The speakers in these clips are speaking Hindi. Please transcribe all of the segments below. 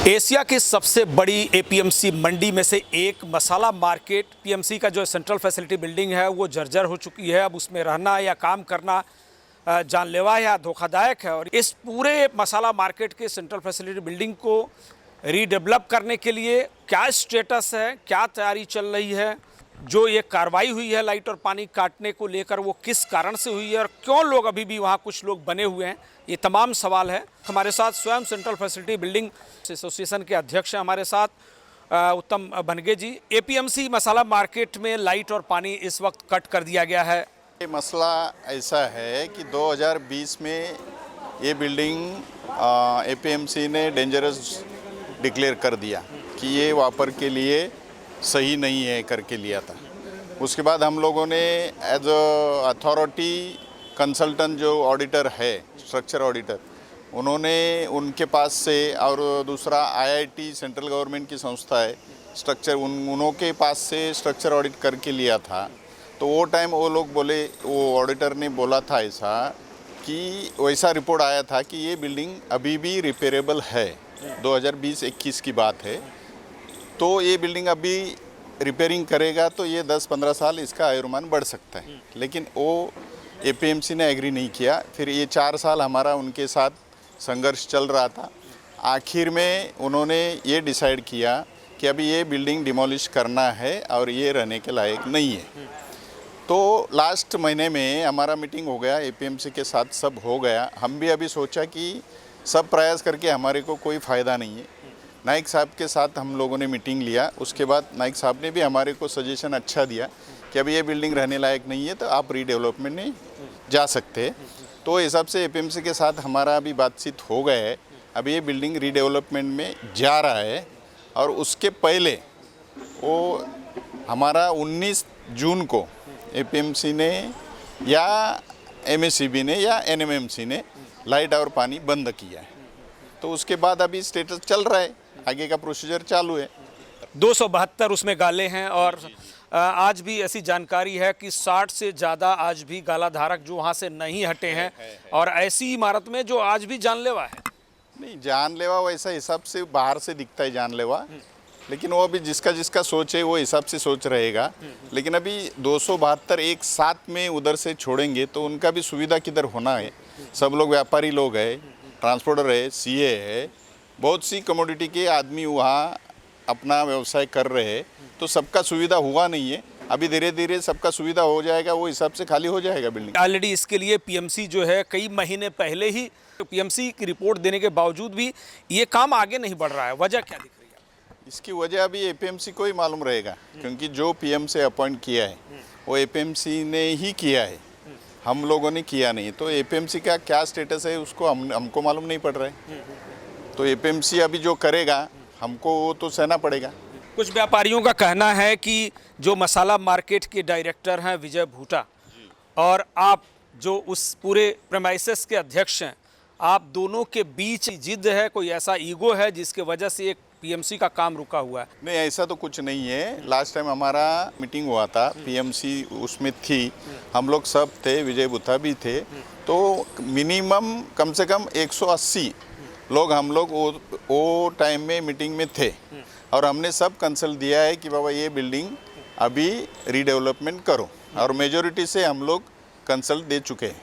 एशिया की सबसे बड़ी एपीएमसी मंडी में से एक मसाला मार्केट पीएमसी का जो सेंट्रल फैसिलिटी बिल्डिंग है वो जर्जर हो चुकी है। अब उसमें रहना या काम करना जानलेवा या धोखादायक है। और इस पूरे मसाला मार्केट के सेंट्रल फैसिलिटी बिल्डिंग को रीडेवलप करने के लिए क्या स्टेटस है, क्या तैयारी चल रही है, जो ये कार्रवाई हुई है लाइट और पानी काटने को लेकर वो किस कारण से हुई है और क्यों लोग अभी भी वहाँ कुछ लोग बने हुए हैं, ये तमाम सवाल है। हमारे साथ स्वयं सेंट्रल फैसिलिटी बिल्डिंग एसोसिएशन के अध्यक्ष हैं हमारे साथ उत्तम बनगे जी। एपीएमसी मसाला मार्केट में लाइट और पानी इस वक्त कट कर दिया गया है। ये मसला ऐसा है कि 2020 में ये बिल्डिंग एपीएमसी ने डेंजरस डिक्लेयर कर दिया कि ये वापर के लिए सही नहीं है करके लिया था। उसके बाद हम लोगों ने एज अथॉरिटी कंसल्टेंट जो ऑडिटर है, स्ट्रक्चर ऑडिटर, उन्होंने उनके पास से, और दूसरा आईआईटी सेंट्रल गवर्नमेंट की संस्था है स्ट्रक्चर, उन्हों के पास से स्ट्रक्चर ऑडिट करके लिया था। तो वो टाइम वो लोग बोले, वो ऑडिटर ने बोला था ऐसा कि वैसा रिपोर्ट आया था कि ये बिल्डिंग अभी भी रिपेयरेबल है। 2020-21 की बात है। तो ये बिल्डिंग अभी रिपेयरिंग करेगा तो ये 10-15 साल इसका आयुर्मान बढ़ सकता है। लेकिन वो एपीएमसी ने एग्री नहीं किया। फिर ये 4 साल हमारा उनके साथ संघर्ष चल रहा था। आखिर में उन्होंने ये डिसाइड किया कि अभी ये बिल्डिंग डिमोलिश करना है और ये रहने के लायक नहीं है। तो लास्ट महीने में हमारा मीटिंग हो गया, एपीएमसी के साथ सब हो गया। हम भी अभी सोचा कि सब प्रयास करके हमारे को कोई फ़ायदा नहीं है। नाइक साहब के साथ हम लोगों ने मीटिंग लिया। उसके बाद नाइक साहब ने भी हमारे को सजेशन अच्छा दिया कि अभी ये बिल्डिंग रहने लायक नहीं है, तो आप रीडेवलपमेंट में जा सकते हैं। तो हिसाब से एपीएमसी के साथ हमारा अभी बातचीत हो गया है। अभी ये बिल्डिंग रीडेवलपमेंट में जा रहा है। और उसके पहले वो हमारा 19 जून को एपीएमसी ने या एमएससीबी ने या एनएमएमसी ने लाइट और पानी बंद किया है। तो उसके बाद अभी स्टेटस चल रहा है, आगे का प्रोसीजर चालू है। 272 उसमें गाले हैं और आज भी ऐसी जानकारी है कि 60 से ज़्यादा आज भी गाला धारक जो वहाँ से नहीं हटे हैं। और ऐसी इमारत में जो आज भी जानलेवा है। नहीं, जानलेवा वैसा हिसाब से बाहर से दिखता है जानलेवा, लेकिन वो अभी जिसका जिसका सोच है वो हिसाब से सोच रहेगा। लेकिन अभी 272 एक साथ में उधर से छोड़ेंगे तो उनका भी सुविधा किधर होना है। सब लोग व्यापारी लोग हैं, ट्रांसपोर्टर है, सीए है, बहुत सी कमोडिटी के आदमी वहाँ अपना व्यवसाय कर रहे हैं। तो सबका सुविधा हुआ नहीं है। अभी धीरे धीरे सबका सुविधा हो जाएगा, वो हिसाब से खाली हो जाएगा बिल्डिंग। ऑलरेडी इसके लिए पीएमसी जो है कई महीने पहले ही पीएमसी की रिपोर्ट देने के बावजूद भी ये काम आगे नहीं बढ़ रहा है। वजह क्या दिख रही है? इसकी वजह अभी एपीएमसी को ही मालूम रहेगा, क्योंकि जो पीएम से अपॉइंट किया है वो एपीएमसी ने ही किया है, हम लोगों ने किया नहीं। तो एपीएमसी का क्या स्टेटस है उसको हमको मालूम नहीं पड़ रहा है। तो एपीएमसी अभी जो करेगा हमको वो तो सहना पड़ेगा। कुछ व्यापारियों का कहना है कि जो मसाला मार्केट के डायरेक्टर हैं विजय भूटा और आप जो उस पूरे प्रेमाइसेस के अध्यक्ष हैं, आप दोनों के बीच जिद है, कोई ऐसा ईगो है जिसके वजह से एक पीएमसी का काम रुका हुआ है? नहीं, ऐसा तो कुछ नहीं है। लास्ट टाइम हमारा मीटिंग हुआ था, पीएमसी उसमें थी, हम लोग सब थे, विजय भूटा भी थे। तो मिनिमम कम से कम 180 लोग हम लोग वो टाइम में मीटिंग में थे। और हमने सब कंसल्ट दिया है कि बाबा ये बिल्डिंग अभी रीडेवलपमेंट करो, और मेजॉरिटी से हम लोग कंसल्ट दे चुके हैं।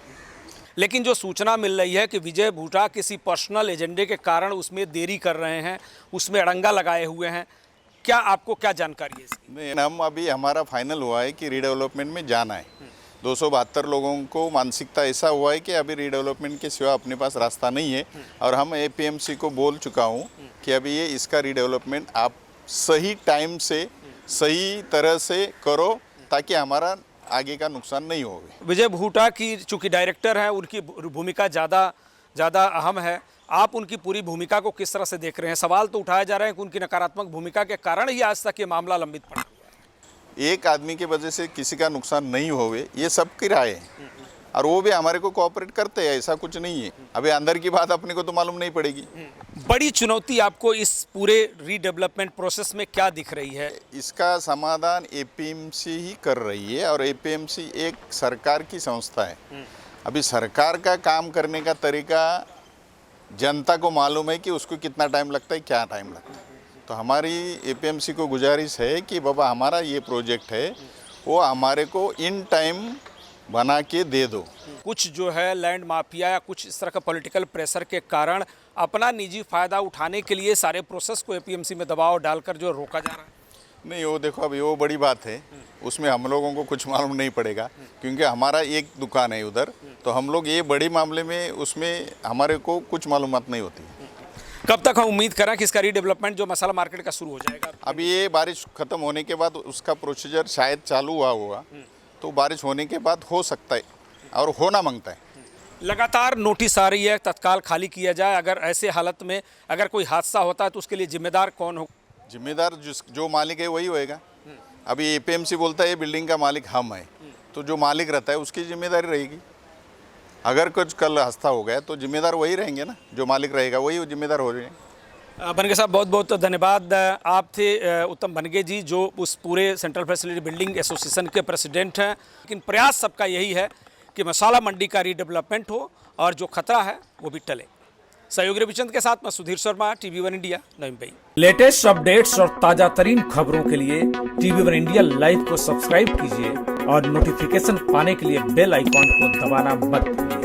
लेकिन जो सूचना मिल रही है कि विजय भूटा किसी पर्सनल एजेंडे के कारण उसमें देरी कर रहे हैं, उसमें अड़ंगा लगाए हुए हैं, क्या आपको क्या जानकारी है इसकी? नहीं, हम अभी हमारा फाइनल हुआ है कि रीडेवलपमेंट में जाना है। 272 लोगों को मानसिकता ऐसा हुआ है कि अभी रीडेवलपमेंट के सिवा अपने पास रास्ता नहीं है। और हम एपीएमसी को बोल चुका हूँ कि अभी ये इसका रीडेवलपमेंट आप सही टाइम से सही तरह से करो, ताकि हमारा आगे का नुकसान नहीं हो। विजय भूटा की चूंकि डायरेक्टर हैं, उनकी भूमिका ज़्यादा अहम है। आप उनकी पूरी भूमिका को किस तरह से देख रहे हैं? सवाल तो उठाया जा रहे हैं कि उनकी नकारात्मक भूमिका के कारण ही आज तक ये मामला लंबित पड़ा हुआ है। एक आदमी की वजह से किसी का नुकसान नहीं होवे, ये सबकी राय है। और वो भी हमारे को कोऑपरेट करते हैं, ऐसा कुछ नहीं है। अभी अंदर की बात अपने को तो मालूम नहीं पड़ेगी। बड़ी चुनौती आपको इस पूरे रीडेवलपमेंट प्रोसेस में क्या दिख रही है? इसका समाधान एपीएमसी ही कर रही है, और एपीएमसी एक सरकार की संस्था है। अभी सरकार का काम करने का तरीका जनता को मालूम है कि उसको कितना टाइम लगता है, क्या टाइम लगता है। तो हमारी एपीएमसी को गुजारिश है कि बाबा हमारा ये प्रोजेक्ट है वो हमारे को इन टाइम बना के दे दो। कुछ जो है लैंड माफिया या कुछ इस तरह का पॉलिटिकल प्रेशर के कारण अपना निजी फायदा उठाने के लिए सारे प्रोसेस को एपीएमसी में दबाव डालकर जो रोका जा रहा है। नहीं, वो देखो अभी वो बड़ी बात है, उसमें हम लोगों को कुछ मालूम नहीं पड़ेगा क्योंकि हमारा एक दुकान है उधर, तो हम लोग ये बड़ी मामले में उसमें हमारे को कुछ मालूमात नहीं होती। कब तक हम उम्मीद करें कि इसका रीडेवलपमेंट जो मसाला मार्केट का शुरू हो जाएगा? अभी ये बारिश ख़त्म होने के बाद उसका प्रोसीजर शायद चालू हुआ होगा, तो बारिश होने के बाद हो सकता है और होना मांगता है। लगातार नोटिस आ रही है तत्काल खाली किया जाए। अगर ऐसे हालत में अगर कोई हादसा होता है तो उसके लिए जिम्मेदार कौन हो? जिम्मेदार जो मालिक है वही होएगा। अभी एपीएमसी बोलता है ये बिल्डिंग का मालिक हम है, तो जो मालिक रहता है उसकी जिम्मेदारी रहेगी। अगर कुछ कल हादसा हो गया तो जिम्मेदार वही रहेंगे ना, जो मालिक रहेगा वही जिम्मेदार हो जाएंगे। बनगे साहब बहुत बहुत धन्यवाद। आप थे उत्तम बनगे जी, जो उस पूरे सेंट्रल फैसिलिटी बिल्डिंग एसोसिएशन के प्रेसिडेंट हैं। लेकिन प्रयास सबका यही है कि मसाला मंडी का रीडेवलपमेंट हो और जो खतरा है वो भी टले। सहयोगी रविचंद के साथ मैं सुधीर शर्मा, TV1 इंडिया, नई मुंबई। लेटेस्ट अपडेट्स और ताजा तरीन खबरों के लिए TV1 इंडिया लाइव को सब्सक्राइब कीजिए और नोटिफिकेशन पाने के लिए बेल आइकॉन को दबाना मत भूलिए।